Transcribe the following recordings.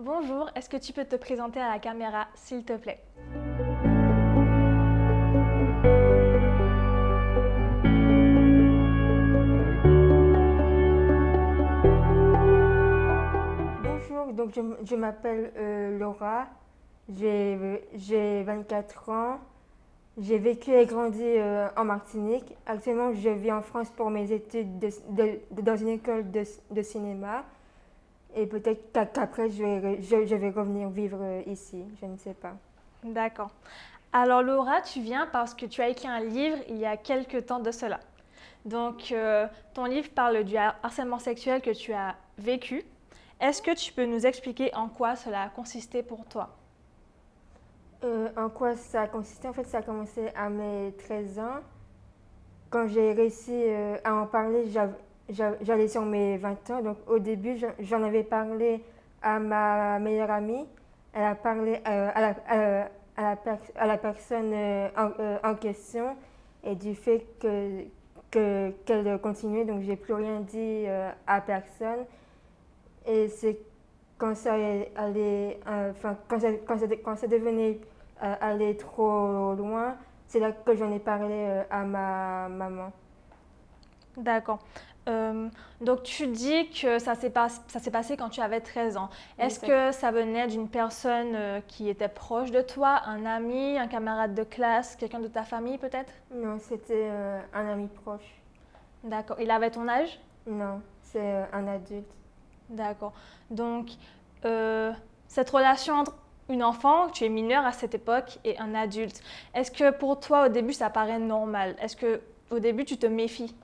Bonjour, est-ce que tu peux te présenter à la caméra, s'il te plaît? Bonjour, donc je m'appelle Laura, j'ai 24 ans, j'ai vécu et grandi en Martinique. Actuellement, je vis en France pour mes études dans une école de cinéma et peut-être qu'après je vais revenir vivre ici, je ne sais pas. D'accord. Alors Laura, tu viens parce que tu as écrit un livre il y a quelques temps de cela. Donc ton livre parle du harcèlement sexuel que tu as vécu. Est-ce que tu peux nous expliquer en quoi cela a consisté pour toi? En quoi ça a consisté? En fait, ça a commencé à mes 13 ans. Quand j'ai réussi à en parler, j'allais sur mes 20 ans. Donc au début, j'en avais parlé à ma meilleure amie. Elle a parlé à la personne en question et du fait qu'elle continuait, donc j'ai plus rien dit à personne. Et c'est quand ça allait, enfin, quand ça devenait aller trop loin, c'est là que j'en ai parlé à ma maman. D'accord. Donc tu dis que ça s'est passé quand tu avais 13 ans. Oui, Est-ce que ça venait d'une personne qui était proche de toi, un ami, un camarade de classe, quelqu'un de ta famille peut-être? non, c'était un ami proche. D'accord. Il avait ton âge? Non, c'est un adulte. D'accord. Donc, euh, cette relation entre une enfant, tu es mineur à cette époque, et un adulte, est-ce que pour toi, au début, ça paraît normal? Est-ce que au début, tu te méfies?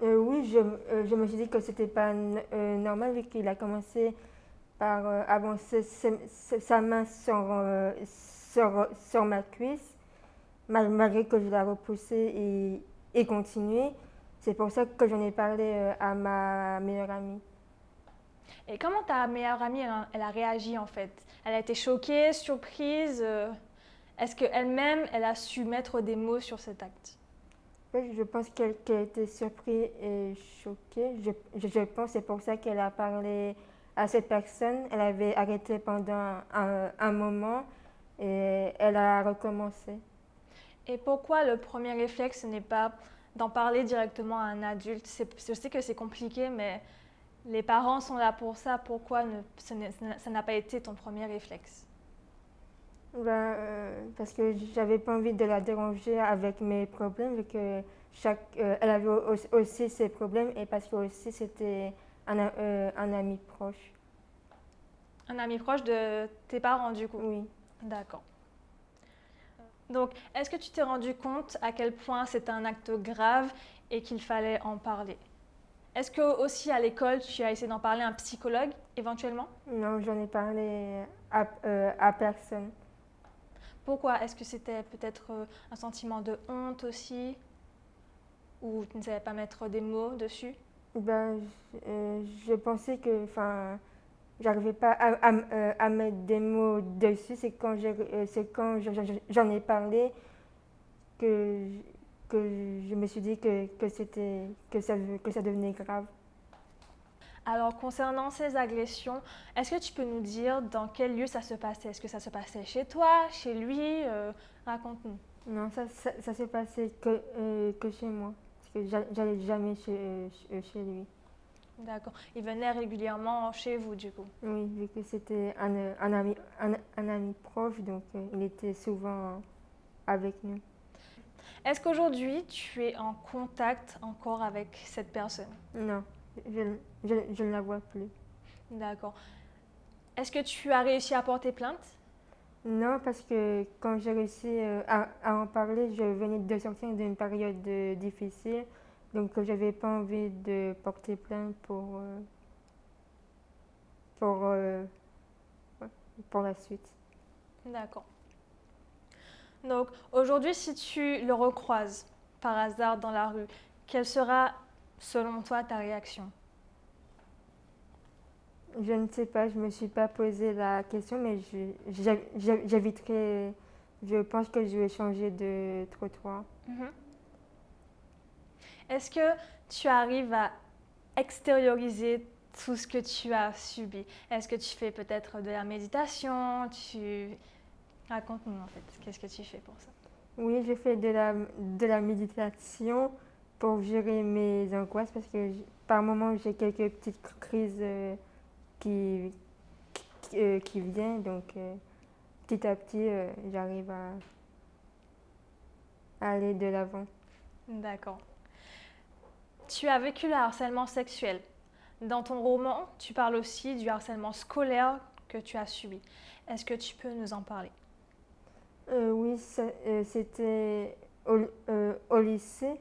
Oui, je me suis dit que c'était pas normal vu qu'il a commencé par avancer sa main sur ma cuisse, malgré que je l'ai repoussé et continué. C'est pour ça que j'en ai parlé à ma meilleure amie. Et comment ta meilleure amie, elle a réagi en fait? Elle a été choquée, surprise? Est-ce qu'elle-même, elle a su mettre des mots sur cet acte? Oui, je pense qu'elle a été surprise et choquée. Je pense que c'est pour ça qu'elle a parlé à cette personne. Elle avait arrêté pendant un moment et elle a recommencé. Et pourquoi le premier réflexe, ce n'est pas d'en parler directement à un adulte? Je sais que c'est compliqué, mais les parents sont là pour ça. Pourquoi ça n'a pas été ton premier réflexe? Parce que j'avais pas envie de la déranger avec mes problèmes, vu que elle avait aussi ses problèmes et parce que aussi c'était un ami proche. Un ami proche de tes parents, du coup. Oui. D'accord. Donc, est-ce que tu t'es rendu compte à quel point c'était un acte grave et qu'il fallait en parler? Est-ce que aussi à l'école, tu as essayé d'en parler à un psychologue éventuellement? Non, j'en ai parlé à personne. Pourquoi? Est-ce que c'était peut-être un sentiment de honte aussi? Ou tu ne savais pas mettre des mots dessus? Je pensais que, enfin, j'arrivais pas à mettre des mots dessus. C'est quand j'en ai parlé que, que je me suis dit que ça devenait grave. Alors, concernant ces agressions, est-ce que tu peux nous dire dans quel lieu ça se passait? Est-ce que ça se passait chez toi, chez lui? Raconte-nous. Non, ça s'est passé que chez moi. Parce que j'allais jamais chez lui. D'accord. Il venait régulièrement chez vous, du coup. Oui, vu que c'était un ami proche, donc il était souvent avec nous. Est-ce qu'aujourd'hui, tu es en contact encore avec cette personne? Non, je ne la vois plus. D'accord. Est-ce que tu as réussi à porter plainte? Non, parce que quand j'ai réussi à en parler, je venais de sortir d'une période difficile, donc je n'avais pas envie de porter plainte pour, euh, pour la suite. D'accord. Donc, aujourd'hui, si tu le recroises par hasard dans la rue, quelle sera, selon toi, ta réaction? Je ne sais pas, je ne me suis pas posé la question, mais j'éviterai, je pense que je vais changer de trottoir. Mhm. Est-ce que tu arrives à extérioriser tout ce que tu as subi? Est-ce que tu fais peut-être de la méditation? Raconte-nous en fait, qu'est-ce que tu fais pour ça? Oui, je fais de la méditation pour gérer mes angoisses parce que par moments j'ai quelques petites crises qui, qui viennent. Donc petit à petit, j'arrive à aller de l'avant. D'accord. Tu as vécu le harcèlement sexuel. Dans ton roman, tu parles aussi du harcèlement scolaire que tu as subi. Est-ce que tu peux nous en parler? Oui, c'était au lycée,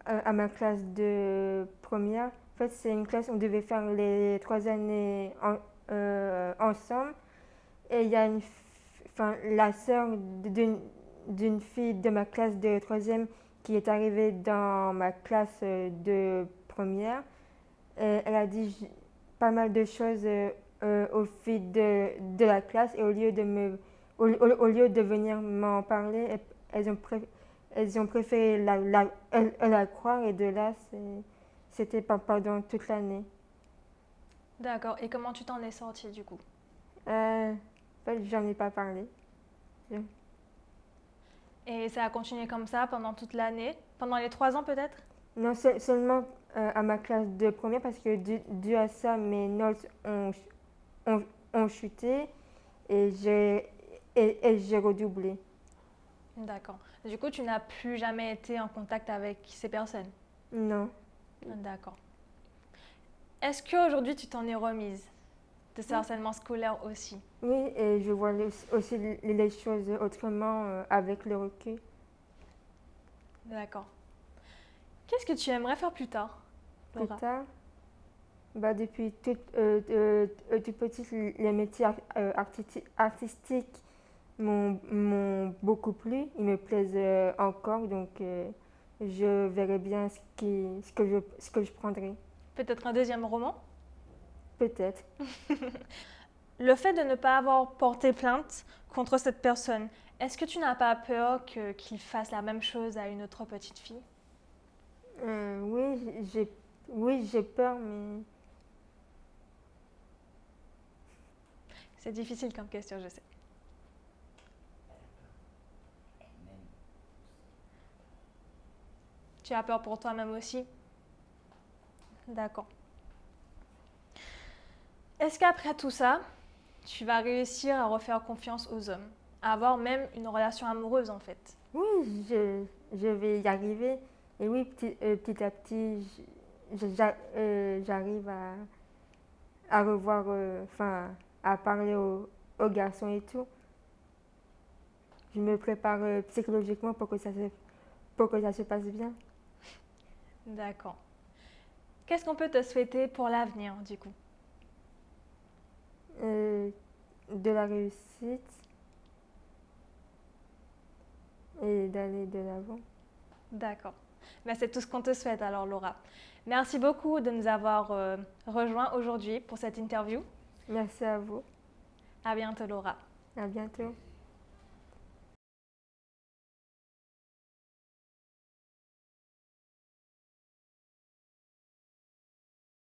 à ma classe de première. En fait, c'est une classe où on devait faire les 3 années ensemble. Et il y a la sœur d'une fille de ma classe de troisième qui est arrivée dans ma classe de première. Elle a dit pas mal de choses aux filles de la classe et au lieu de venir m'en parler, elles ont préféré la croire et de là, c'était pas pendant toute l'année. D'accord. Et comment tu t'en es sortie du coup? En fait, j'en ai pas parlé. Et ça a continué comme ça pendant toute l'année? Pendant les 3 ans peut-être? Non, seulement à ma classe de première parce que dû à ça, mes notes ont chuté et j'ai redoublé. D'accord. Du coup, tu n'as plus jamais été en contact avec ces personnes? Non. D'accord. Est-ce qu'aujourd'hui, tu t'en es remise de ce harcèlement scolaire aussi? Oui, et je vois aussi les choses autrement avec le recul. D'accord. Qu'est-ce que tu aimerais faire plus tard, Plus Laura? tard, depuis tout petit, les métiers artistiques m'ont beaucoup plu. Ils me plaisent encore, donc je verrai bien ce que je prendrai. Peut-être un deuxième roman? Peut-être. Le fait de ne pas avoir porté plainte contre cette personne, est-ce que tu n'as pas peur qu'il fasse la même chose à une autre petite fille? Oui, j'ai peur, mais C'est difficile comme question, je sais. Tu as peur pour toi-même aussi? D'accord. Est-ce qu'après tout ça, tu vas réussir à refaire confiance aux hommes, à avoir même une relation amoureuse en fait? oui, je vais y arriver. Et oui, petit à petit, j'arrive à revoir, à parler aux garçons et tout. Je me prépare psychologiquement pour que ça se passe bien. D'accord. Qu'est-ce qu'on peut te souhaiter pour l'avenir du coup? De la réussite et d'aller de l'avant. D'accord. Ben, c'est tout ce qu'on te souhaite alors Laura. Merci beaucoup de nous avoir rejoints aujourd'hui pour cette interview. Merci à vous. À bientôt Laura. À bientôt.